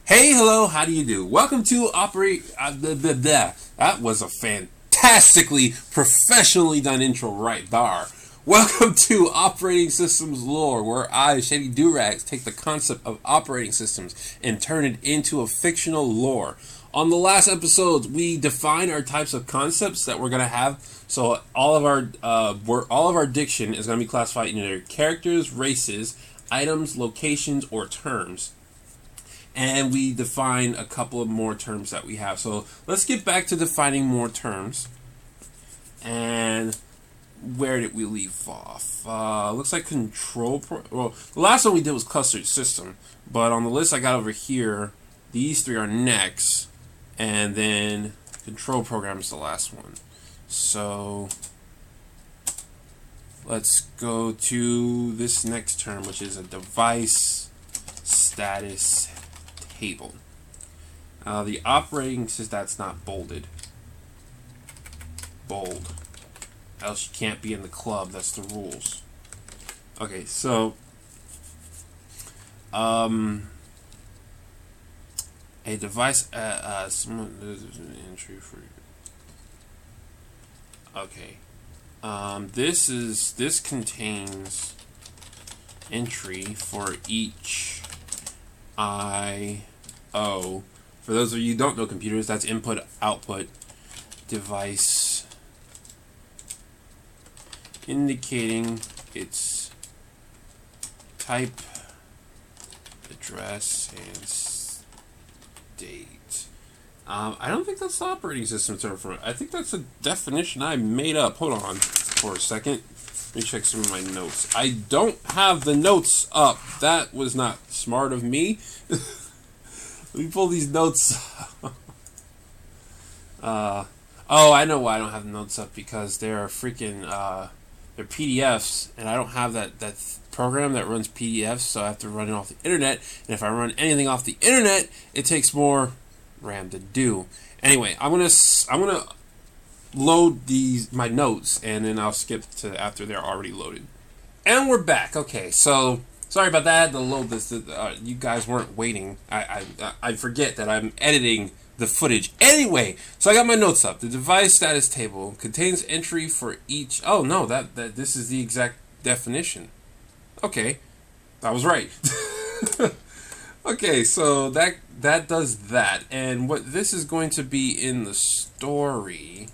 Hey, hello, how do you do? Welcome to That was a fantastically professionally done intro right there. Welcome to Operating Systems Lore, where I, Shady Doorags, take the concept of operating systems and turn it into a fictional lore. On the last episodes, we defined our types of concepts that we're gonna have. So all of our diction is gonna be classified in either characters, races, items, locations, or terms. And we define a couple of more terms that we have. So let's get back to defining more terms. And where did we leave off? Looks like well, the last one we did was clustered system. But on the list I got over here, these three are next. And then control program is the last one. So let's go to this next term, which is a device status table. The operating system, that's not bolded. Bold. Else you can't be in the club. That's the rules. Okay, so a device entry for. Okay, this contains entry for each I/O. For those of you who don't know computers, that's input, output, device, indicating its type, address, and state. I don't think that's the operating system term for it. I think that's a definition I made up. Hold on for a second. Let me check some of my notes. I don't have the notes up. That was not smart of me. Let me pull these notes. Oh, I know why I don't have the notes up, because they're freaking they're PDFs, and I don't have that program that runs PDFs, so I have to run it off the internet. And if I run anything off the internet, it takes more RAM to do. Anyway, I'm gonna load my notes, and then I'll skip to after they're already loaded. And we're back. Okay, so sorry about that. I had to load this. You guys weren't waiting. I forget that I'm editing the footage. Anyway, so I got my notes up. The device status table contains entry for each. Oh no, that this is the exact definition. Okay, I was right. Okay, so that does that, and what this is going to be in the story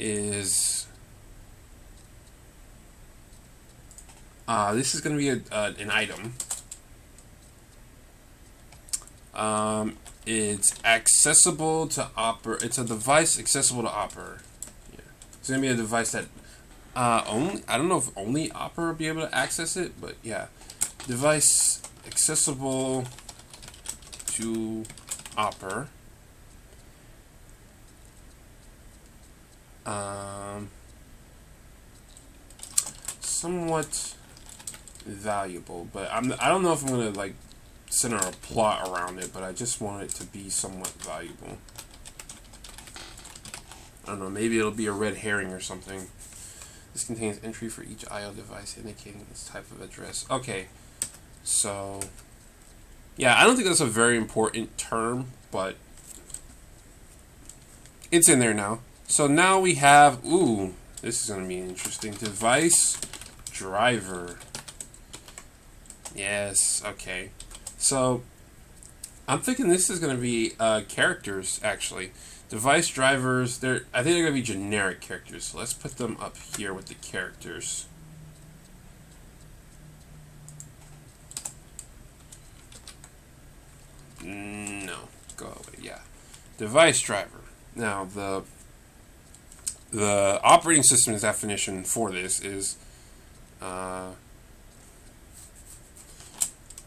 is this is going to be an item. It's accessible to operate. It's a device accessible to operate. Yeah. It's going to be a device that only, I don't know if only Opera will be able to access it, but yeah, device accessible to Opera. Somewhat valuable, but I don't know if I'm gonna like center a plot around it, but I just want it to be somewhat valuable. I don't know, maybe it'll be a red herring or something. This contains entry for each I/O device indicating its type of address. Okay, so yeah, I don't think that's a very important term, but it's in there now. So now we have, ooh, this is going to be interesting. Device driver. Yes, okay. So I'm thinking this is going to be characters, actually. Device drivers, I think they're going to be generic characters. So let's put them up here with the characters. No, go away. Yeah, device driver. Now the operating system's definition for this is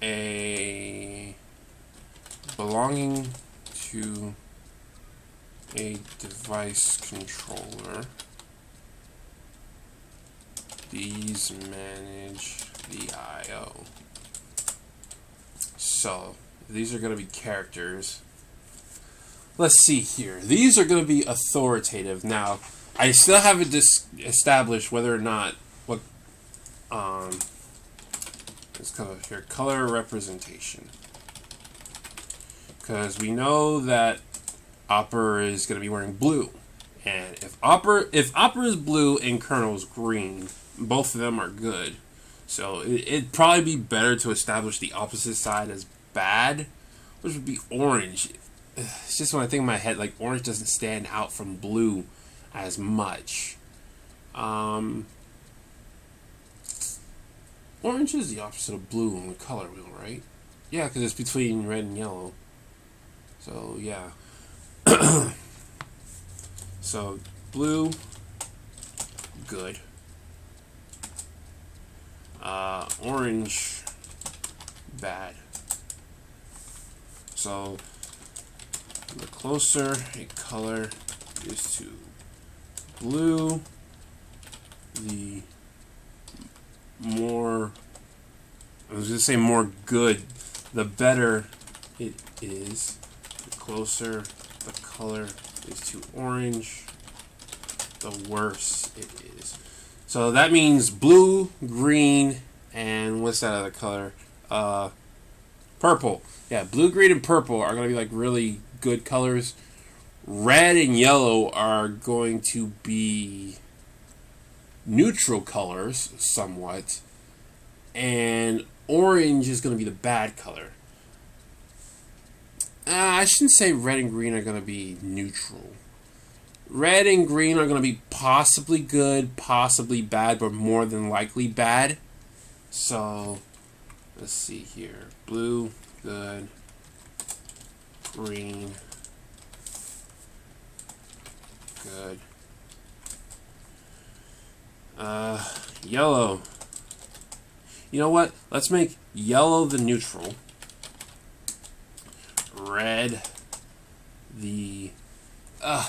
a belonging to a device controller. These manage the I/O. So these are going to be characters. Let's see here. These are going to be authoritative. Now, I still haven't established whether or not what let's come up here. Color representation. because we know that Opera is going to be wearing blue. And if Opera is blue and Colonel's green, both of them are good. So it'd probably be better to establish the opposite side as bad, which would be orange. It's just when I think in my head, like, orange doesn't stand out from blue as much. Orange is the opposite of blue on the color wheel, right? Yeah, because it's between red and yellow. So, yeah. So, blue, good. Orange, bad. So, the closer a color is to blue, the more, I was going to say more good, the better it is. The closer the color is to orange, the worse it is. So that means blue, green, and what's that other color? Purple. Yeah, blue, green, and purple are going to be like really good colors. Red and yellow are going to be neutral colors, somewhat. And orange is going to be the bad color. I shouldn't say red and green are going to be neutral. Red and green are going to be possibly good, possibly bad, but more than likely bad. So, let's see here. Blue, good. Green, good. Yellow. You know what? Let's make yellow the neutral. Red, the...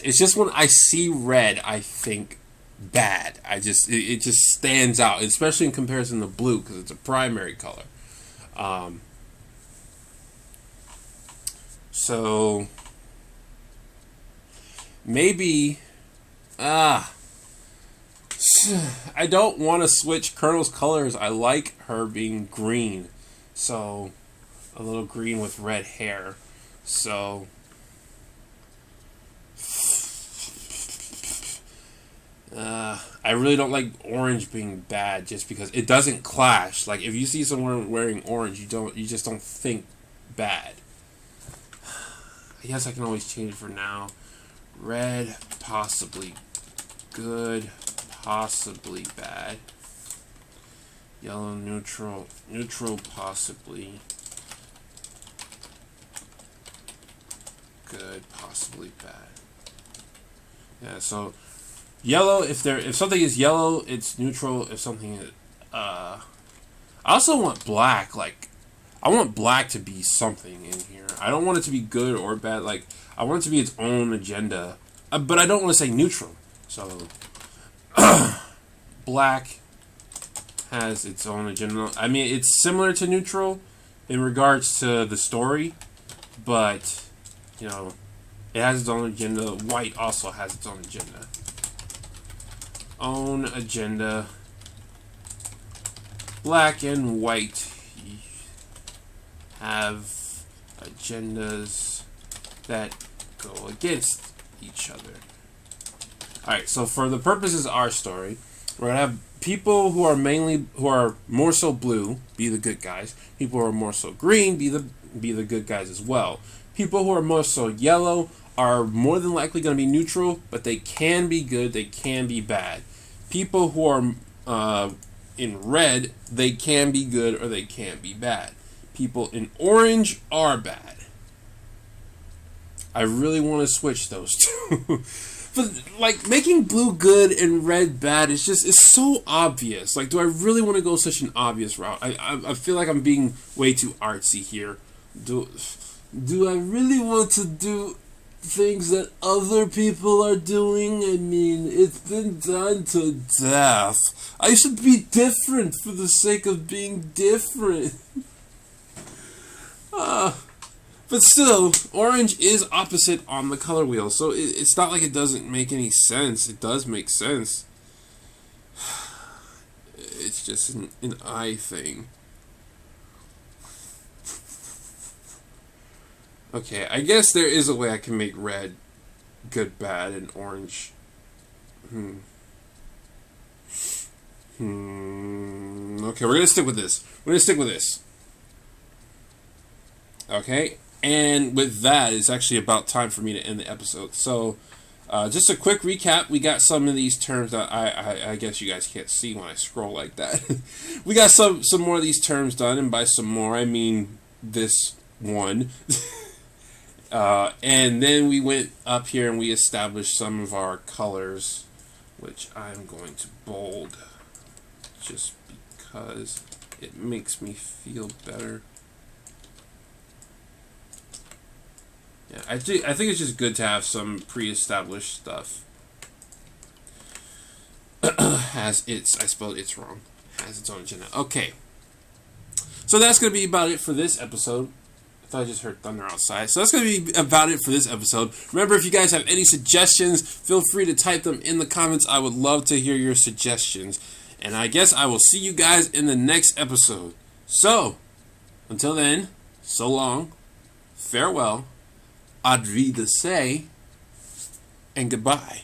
it's just when I see red, I think bad. It just stands out, especially in comparison to blue, because it's a primary color. So maybe I don't want to switch Colonel's colors. I like her being green, so a little green with red hair. So I really don't like orange being bad, just because it doesn't clash. Like, if you see someone wearing orange, you just don't think bad. I guess I can always change it for now. Red, possibly good, possibly bad. Yellow, neutral, neutral, possibly good, possibly bad. Yeah, so yellow, if something is yellow, it's neutral. If something is, I also want black. Like, I want black to be something in here. I don't want it to be good or bad. Like, I want it to be its own agenda. But I don't want to say neutral. So, black has its own agenda. I mean, it's similar to neutral in regards to the story. But, you know, it has its own agenda. White also has its own agenda. Own agenda. Black and white have agendas that go against each other. Alright, so for the purposes of our story, we're gonna have people who are more so blue be the good guys. People who are more so green be the good guys as well. People who are more so yellow are more than likely going to be neutral, but they can be good, they can be bad. People who are in red, they can be good or they can be bad. People in orange are bad. I really want to switch those two. But, like, making blue good and red bad is it's so obvious. Like, do I really want to go such an obvious route? I feel like I'm being way too artsy here. Do I really want to do things that other people are doing? I mean, it's been done to death. I should be different for the sake of being different. But still, orange is opposite on the color wheel, so it's not like it doesn't make any sense. It does make sense. It's just an eye thing. Okay, I guess there is a way I can make red good, bad, and orange. Okay, we're gonna stick with this. Okay, and with that, it's actually about time for me to end the episode. So, just a quick recap. We got some of these terms that I guess you guys can't see when I scroll like that. We got some more of these terms done, and by some more, I mean this one. And then we went up here and we established some of our colors, which I'm going to bold just because it makes me feel better. Yeah, I think it's just good to have some pre-established stuff. I suppose it's wrong. Has its own agenda. Okay. So that's going to be about it for this episode. I thought I just heard thunder outside. So that's going to be about it for this episode. Remember, if you guys have any suggestions, feel free to type them in the comments. I would love to hear your suggestions. And I guess I will see you guys in the next episode. So, until then, so long, farewell, Advi the say, and goodbye.